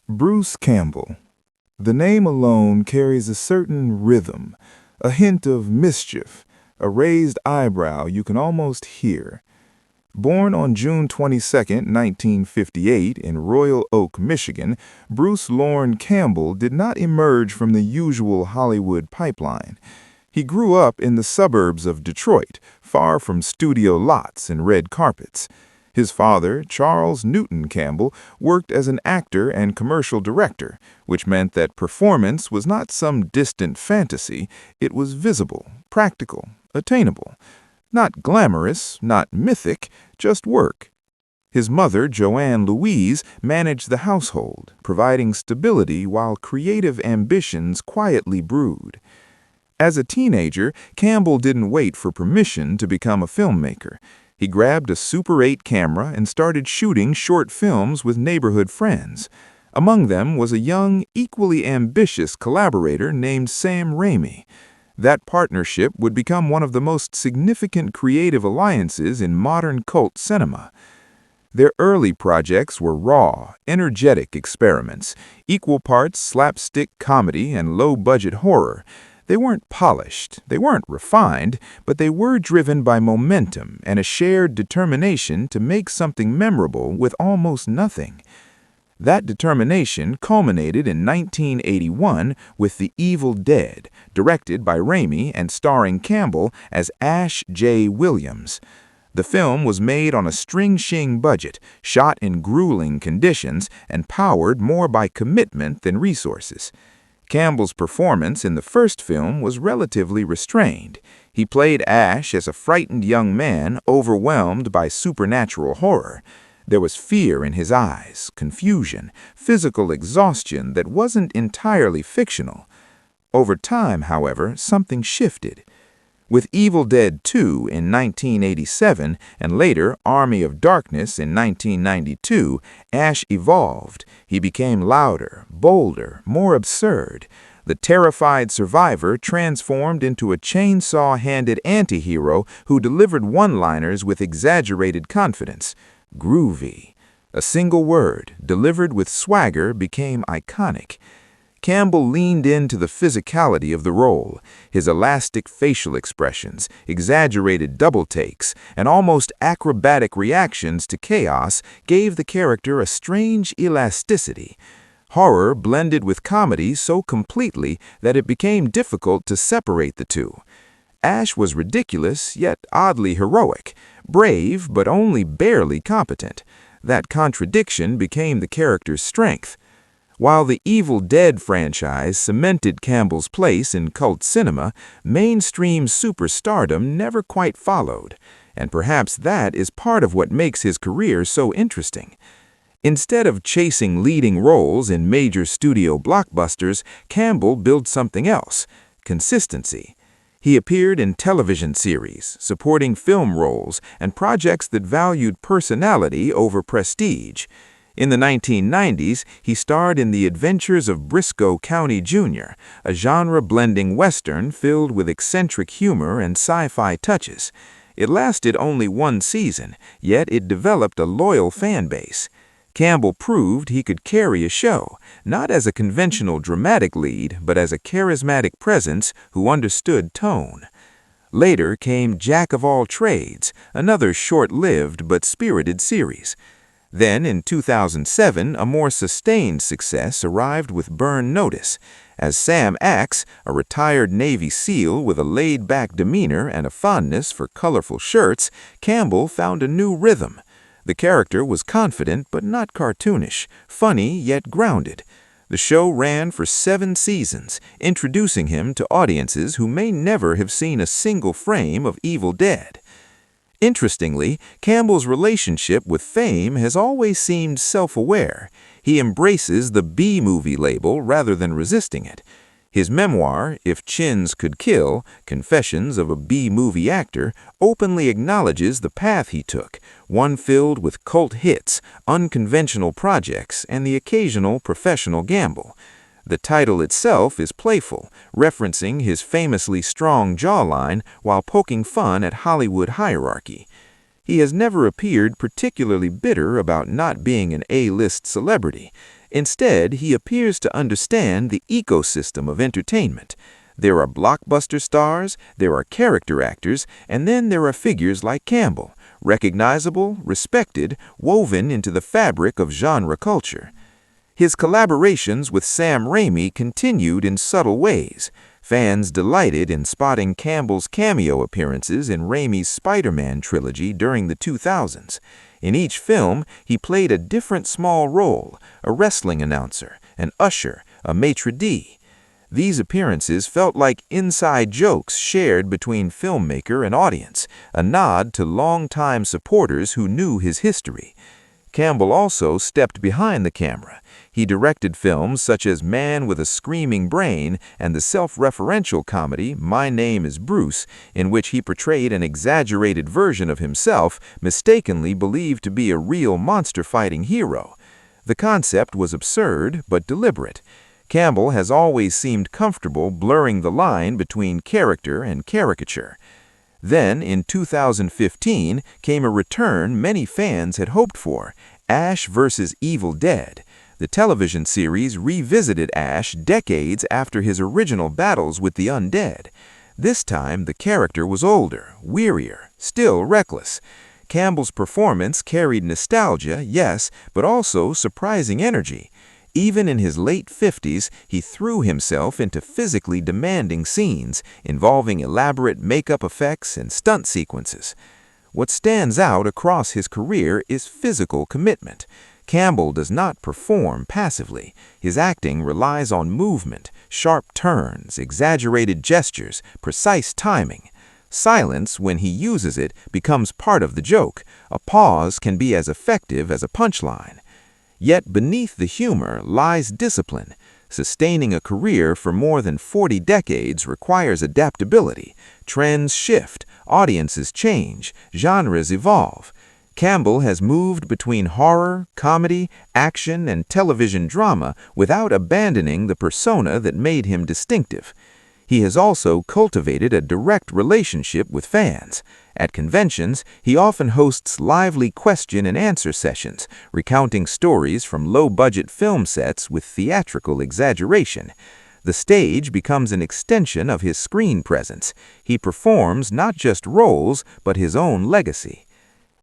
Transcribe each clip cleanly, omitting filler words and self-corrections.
Bruce Campbell. The name alone carries a certain rhythm, a hint of mischief, a raised eyebrow you can almost hear. Born on June 22, 1958, in Royal Oak, Michigan, Bruce Lorne Campbell did not emerge from the usual Hollywood pipeline. He grew up in the suburbs of Detroit, far from studio lots and red carpets. His father, Charles Newton Campbell, worked as an actor and commercial director, which meant that performance was not some distant fantasy, it was visible, practical, attainable. Not glamorous, not mythic, just work. His mother, Joanne Louise, managed the household, providing stability while creative ambitions quietly brewed. As a teenager, Campbell didn't wait for permission to become a filmmaker. He grabbed a Super 8 camera and started shooting short films with neighborhood friends. Among them was a young, equally ambitious collaborator named Sam Raimi. That partnership would become one of the most significant creative alliances in modern cult cinema. Their early projects were raw, energetic experiments, equal parts slapstick comedy and low-budget horror. They weren't polished, they weren't refined, but they were driven by momentum and a shared determination to make something memorable with almost nothing. That determination culminated in 1981 with The Evil Dead, directed by Raimi and starring Campbell as Ash J. Williams. The film was made on a string-shing budget, shot in grueling conditions, and powered more by commitment than resources. Campbell's performance in the first film was relatively restrained. He played Ash as a frightened young man overwhelmed by supernatural horror. There was fear in his eyes, confusion, physical exhaustion that wasn't entirely fictional. Over time, however, something shifted. With Evil Dead 2 in 1987 and later Army of Darkness in 1992, Ash evolved. He became louder, bolder, more absurd. The terrified survivor transformed into a chainsaw-handed anti-hero who delivered one-liners with exaggerated confidence. Groovy. A single word, delivered with swagger, became iconic. Campbell leaned into the physicality of the role. His elastic facial expressions, exaggerated double takes, and almost acrobatic reactions to chaos gave the character a strange elasticity. Horror blended with comedy so completely that it became difficult to separate the two. Ash was ridiculous, yet oddly heroic, brave, but only barely competent. That contradiction became the character's strength. While the Evil Dead franchise cemented Campbell's place in cult cinema, mainstream superstardom never quite followed, and perhaps that is part of what makes his career so interesting. Instead of chasing leading roles in major studio blockbusters, Campbell built something else: consistency. He appeared in television series, supporting film roles, and projects that valued personality over prestige. In the 1990s, he starred in The Adventures of Briscoe County Jr., a genre-blending western filled with eccentric humor and sci-fi touches. It lasted only one season, yet it developed a loyal fan base. Campbell proved he could carry a show, not as a conventional dramatic lead, but as a charismatic presence who understood tone. Later came Jack of All Trades, another short-lived but spirited series. Then, in 2007, a more sustained success arrived with Burn Notice. As Sam Axe, a retired Navy SEAL with a laid-back demeanor and a fondness for colorful shirts, Campbell found a new rhythm. The character was confident but not cartoonish, funny yet grounded. The show ran for 7 seasons, introducing him to audiences who may never have seen a single frame of Evil Dead. Interestingly, Campbell's relationship with fame has always seemed self-aware. He embraces the B-movie label rather than resisting it. His memoir, If Chins Could Kill, Confessions of a B-Movie Actor, openly acknowledges the path he took, one filled with cult hits, unconventional projects, and the occasional professional gamble. The title itself is playful, referencing his famously strong jawline while poking fun at Hollywood hierarchy. He has never appeared particularly bitter about not being an A-list celebrity. Instead, he appears to understand the ecosystem of entertainment. There are blockbuster stars, there are character actors, and then there are figures like Campbell, recognizable, respected, woven into the fabric of genre culture. His collaborations with Sam Raimi continued in subtle ways. Fans delighted in spotting Campbell's cameo appearances in Raimi's Spider-Man trilogy during the 2000s. In each film, he played a different small role: a wrestling announcer, an usher, a maitre d'. These appearances felt like inside jokes shared between filmmaker and audience, a nod to longtime supporters who knew his history. Campbell also stepped behind the camera. He directed films such as Man with a Screaming Brain and the self-referential comedy My Name is Bruce, in which he portrayed an exaggerated version of himself, mistakenly believed to be a real monster-fighting hero. The concept was absurd but deliberate. Campbell has always seemed comfortable blurring the line between character and caricature. Then, in 2015, came a return many fans had hoped for: Ash vs. Evil Dead. The television series revisited Ash decades after his original battles with the undead. This time, the character was older, wearier, still reckless. Campbell's performance carried nostalgia, yes, but also surprising energy. Even in his late 50s, he threw himself into physically demanding scenes involving elaborate makeup effects and stunt sequences. What stands out across his career is physical commitment. Campbell does not perform passively. His acting relies on movement, sharp turns, exaggerated gestures, precise timing. Silence, when he uses it, becomes part of the joke. A pause can be as effective as a punchline. Yet beneath the humor lies discipline. Sustaining a career for more than 40 decades requires adaptability. Trends shift, audiences change, genres evolve. Campbell has moved between horror, comedy, action, and television drama without abandoning the persona that made him distinctive. He has also cultivated a direct relationship with fans. At conventions, he often hosts lively question-and-answer sessions, recounting stories from low-budget film sets with theatrical exaggeration. The stage becomes an extension of his screen presence. He performs not just roles, but his own legacy.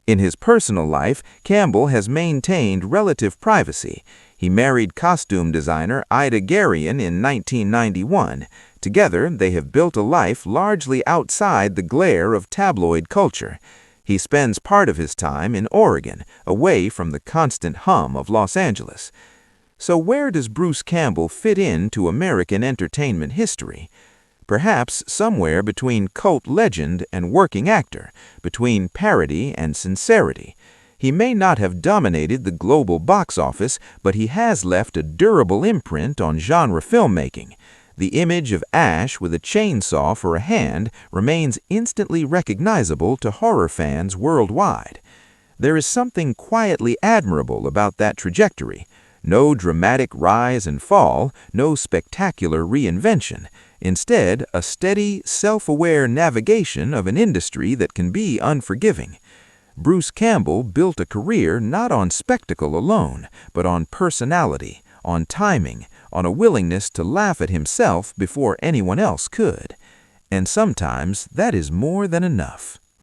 In his personal life, Campbell has maintained relative privacy. He married costume designer Ida Garian in 1991. Together, they have built a life largely outside the glare of tabloid culture. He spends part of his time in Oregon, away from the constant hum of Los Angeles. So where does Bruce Campbell fit into American entertainment history? Perhaps somewhere between cult legend and working actor, between parody and sincerity. He may not have dominated the global box office, but he has left a durable imprint on genre filmmaking. The image of Ash with a chainsaw for a hand remains instantly recognizable to horror fans worldwide. There is something quietly admirable about that trajectory. No dramatic rise and fall, no spectacular reinvention. Instead, a steady, self-aware navigation of an industry that can be unforgiving. Bruce Campbell built a career not on spectacle alone, but on personality, on timing, on a willingness to laugh at himself before anyone else could. And sometimes that is more than enough.